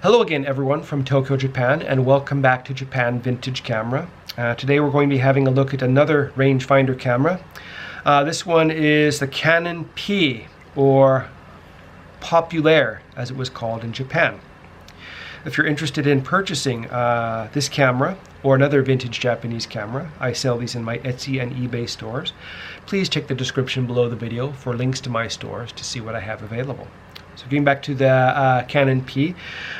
Hello again everyone from Tokyo, Japan, and welcome back to Japan Vintage Camera. Today we're going to be having a look at another rangefinder camera. This one is the Canon P, or Populaire as it was called in Japan. If you're interested in purchasing this camera or another vintage Japanese camera, I sell these in my Etsy and eBay stores. Please check the description below the video for links to my stores to see what I have available. So getting back to the Canon P.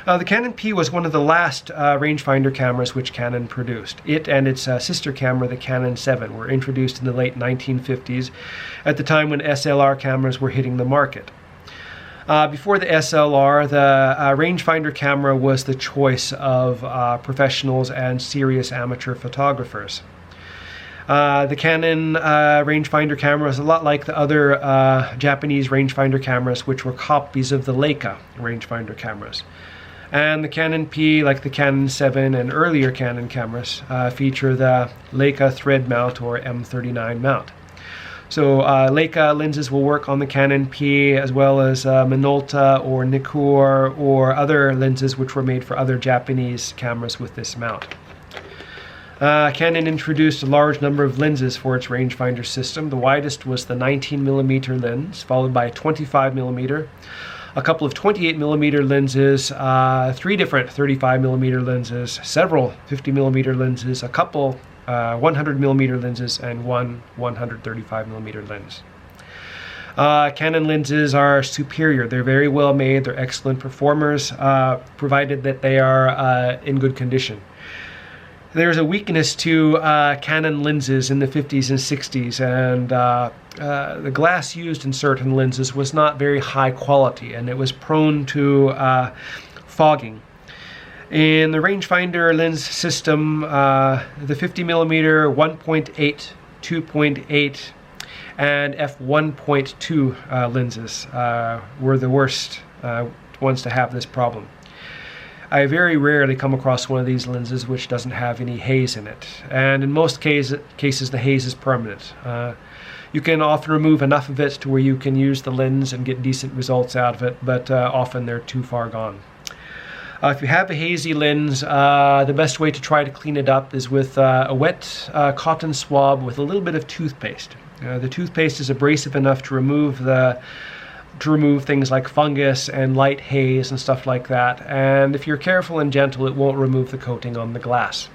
The Canon P was one of the last rangefinder cameras which Canon produced. It and its sister camera, the Canon 7, were introduced in the late 1950s at the time when SLR cameras were hitting the market. Before the SLR, the rangefinder camera was the choice of professionals and serious amateur photographers. The Canon rangefinder camera is a lot like the other Japanese rangefinder cameras, which were copies of the Leica rangefinder cameras. And the Canon P, like the Canon 7 and earlier Canon cameras, feature the Leica thread mount or M39 mount. So Leica lenses will work on the Canon P, as well as Minolta or Nikkor or other lenses which were made for other Japanese cameras with this mount. Canon introduced a large number of lenses for its rangefinder system. The widest was the 19mm lens, followed by a 25mm, a couple of 28mm lenses, three different 35mm lenses, several 50mm lenses, a couple 100mm lenses, and one 135mm lens. Canon lenses are superior. They're very well made. They're excellent performers, provided that they are in good condition. There's a weakness to Canon lenses in the 50s and 60s, and the glass used in certain lenses was not very high quality, and it was prone to fogging. In the rangefinder lens system, the 50mm 1.8, 2.8, and f1.2 lenses were the worst ones to have this problem. I very rarely come across one of these lenses which doesn't have any haze in it, and in most cases the haze is permanent. You can often remove enough of it to where you can use the lens and get decent results out of it, but often they're too far gone. If you have a hazy lens, the best way to try to clean it up is with a wet cotton swab with a little bit of toothpaste. The toothpaste is abrasive enough to remove things like fungus and light haze and stuff like that, and if you're careful and gentle, it won't remove the coating on the glass.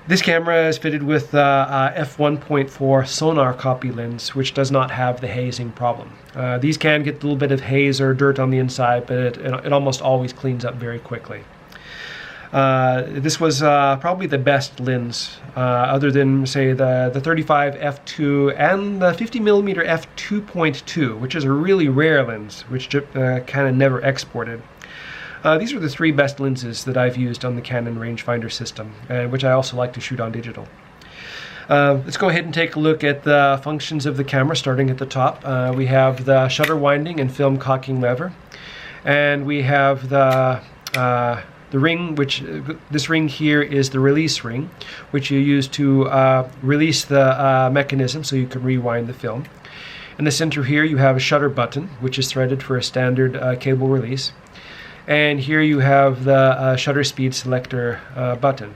This camera is fitted with f1.4 sonar copy lens, which does not have the hazing problem. These can get a little bit of haze or dirt on the inside, but it almost always cleans up very quickly. This was probably the best lens, other than, say, the 35 f2 and the 50mm f2.2, which is a really rare lens, which Canon never exported. These are the three best lenses that I've used on the Canon rangefinder system, which I also like to shoot on digital. Let's go ahead and take a look at the functions of the camera, starting at the top. We have the shutter winding and film cocking lever, and we have the ring, which this ring here is the release ring, which you use to release the mechanism so you can rewind the film. In the center here you have a shutter button, which is threaded for a standard cable release. And here you have the shutter speed selector button.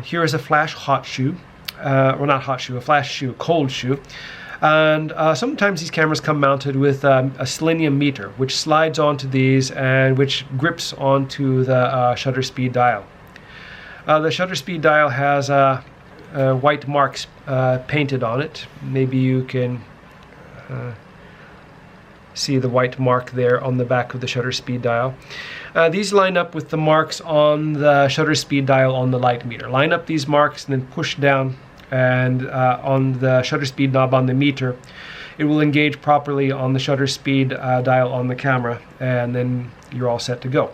Here is a flash hot shoe, well, not hot shoe, a flash shoe, cold shoe. And sometimes these cameras come mounted with a selenium meter, which slides onto these and which grips onto the shutter speed dial. The shutter speed dial has white marks painted on it. Maybe you can see the white mark there on the back of the shutter speed dial. These line up with the marks on the shutter speed dial on the light meter. Line up these marks and then push down, and on the shutter speed knob on the meter, it will engage properly on the shutter speed dial on the camera, and then you're all set to go.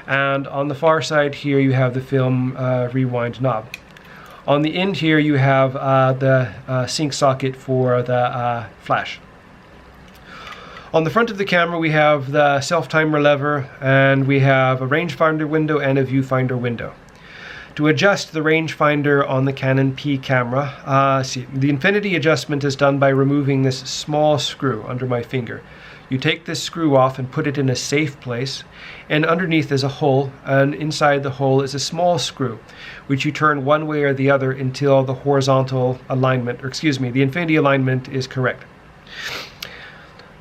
And on the far side here you have the film rewind knob. On the end here you have the sync socket for the flash. On the front of the camera we have the self-timer lever, and we have a rangefinder window and a viewfinder window. To adjust the rangefinder on the Canon P camera, the infinity adjustment is done by removing this small screw under my finger. You take this screw off and put it in a safe place, and underneath is a hole, and inside the hole is a small screw, which you turn one way or the other until the horizontal alignment, or excuse me, the infinity alignment is correct.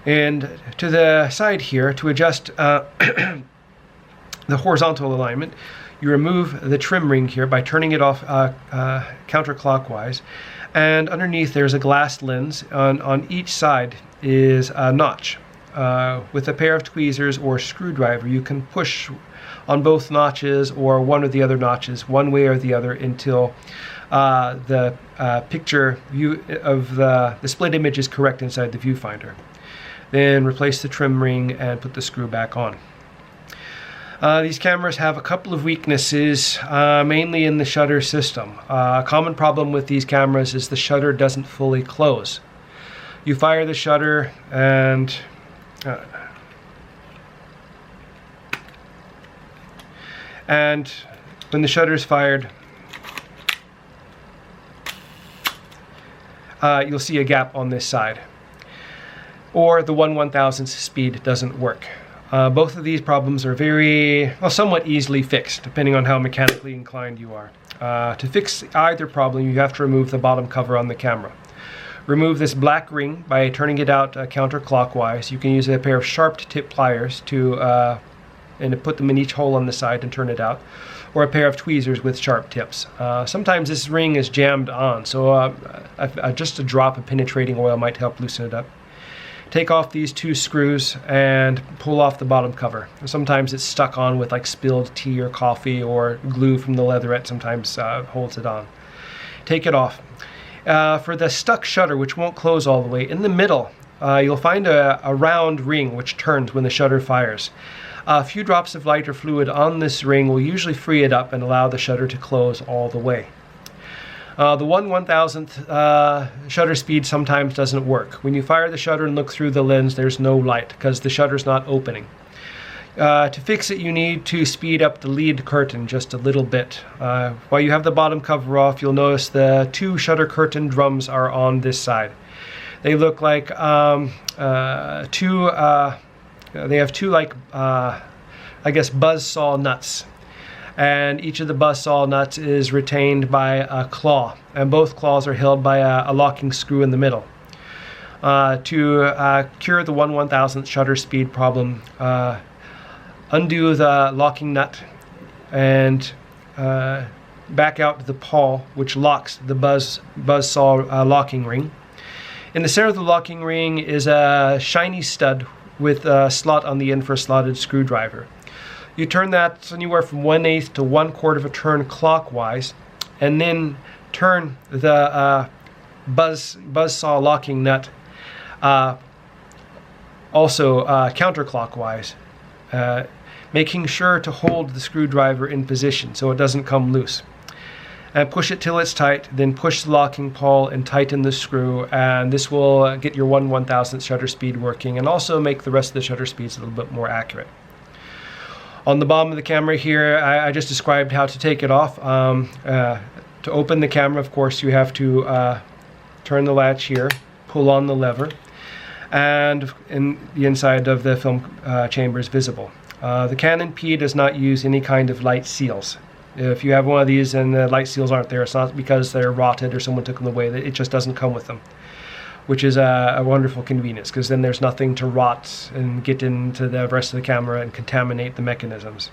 And to the side here, to adjust the horizontal alignment, you remove the trim ring here by turning it off counterclockwise, and underneath there's a glass lens. On each side is a notch. With a pair of tweezers or screwdriver, you can push on both notches or one or the other notches, one way or the other, until the picture view of the split image is correct inside the viewfinder. Then replace the trim ring and put the screw back on. These cameras have a couple of weaknesses, mainly in the shutter system. A common problem with these cameras is the shutter doesn't fully close. You fire the shutter and when the shutter is fired, you'll see a gap on this side, or the 1/1000th speed doesn't work. Both of these problems are somewhat easily fixed, depending on how mechanically inclined you are. To fix either problem, you have to remove the bottom cover on the camera. Remove this black ring by turning it out counterclockwise. You can use a pair of sharp tip pliers to put them in each hole on the side and turn it out, or a pair of tweezers with sharp tips. Sometimes this ring is jammed on, so just a drop of penetrating oil might help loosen it up. Take off these two screws and pull off the bottom cover. Sometimes it's stuck on with like spilled tea or coffee, or glue from the leatherette sometimes holds it on. Take it off. For the stuck shutter, which won't close all the way, in the middle you'll find a round ring which turns when the shutter fires. A few drops of light or fluid on this ring will usually free it up and allow the shutter to close all the way. The 1/1000th shutter speed sometimes doesn't work. When you fire the shutter and look through the lens, there's no light because the shutter's not opening. To fix it, you need to speed up the lead curtain just a little bit. While you have the bottom cover off, you'll notice the two shutter curtain drums are on this side. They look like they have two like I guess buzzsaw nuts, and each of the buzzsaw nuts is retained by a claw, and both claws are held by a locking screw in the middle. To cure the 1/1000th shutter speed problem, undo the locking nut and back out the pawl, which locks the buzzsaw locking ring. In the center of the locking ring is a shiny stud with a slot on the end for a slotted screwdriver. You turn that anywhere from 1/8 to 1/4 of a turn clockwise, and then turn the buzzsaw locking nut also counterclockwise, making sure to hold the screwdriver in position so it doesn't come loose. And push it till it's tight, then push the locking pawl and tighten the screw, and this will get your 1/1000th shutter speed working and also make the rest of the shutter speeds a little bit more accurate. On the bottom of the camera here, I just described how to take it off. To open the camera, of course, you have to turn the latch here, pull on the lever, and the inside of the film chamber is visible. The Canon P does not use any kind of light seals. If you have one of these and the light seals aren't there, it's not because they're rotted or someone took them away. It just doesn't come with them, which is a wonderful convenience, because then there's nothing to rot and get into the rest of the camera and contaminate the mechanisms.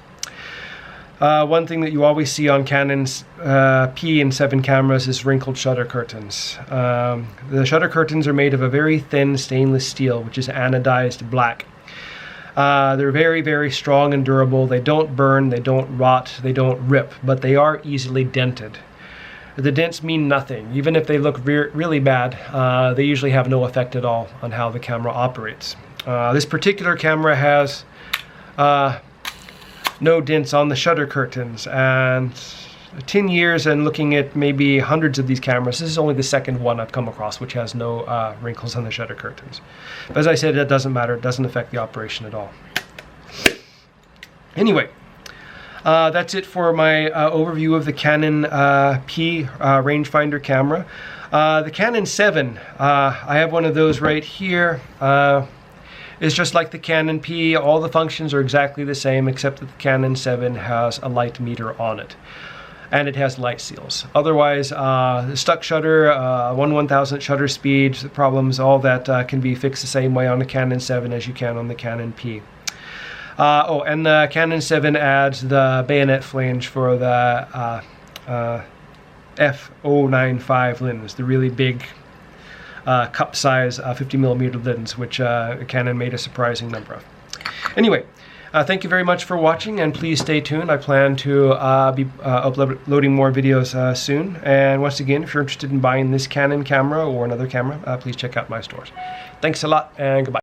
One thing that you always see on Canon's P and 7 cameras is wrinkled shutter curtains. The shutter curtains are made of a very thin stainless steel, which is anodized black. They're very, very strong and durable. They don't burn, they don't rot, they don't rip, but they are easily dented. The dents mean nothing. Even if they look really bad, they usually have no effect at all on how the camera operates. This particular camera has no dents on the shutter curtains, and 10 years and looking at maybe hundreds of these cameras, this is only the second one I've come across which has no wrinkles on the shutter curtains. But as I said, it doesn't matter. It doesn't affect the operation at all. Anyway, that's it for my overview of the Canon P rangefinder camera. The Canon 7, I have one of those right here. is just like the Canon P. All the functions are exactly the same, except that the Canon 7 has a light meter on it. And it has light seals. Otherwise, the stuck shutter, 1/1000th shutter speed problems, all that can be fixed the same way on the Canon 7 as you can on the Canon P. Oh, and the Canon 7 adds the bayonet flange for the f/0.95 lens, the really big cup size 50mm lens, which Canon made a surprising number of. Anyway, thank you very much for watching, and please stay tuned. I plan to be uploading more videos soon. And once again, if you're interested in buying this Canon camera or another camera, please check out my stores. Thanks a lot, and goodbye.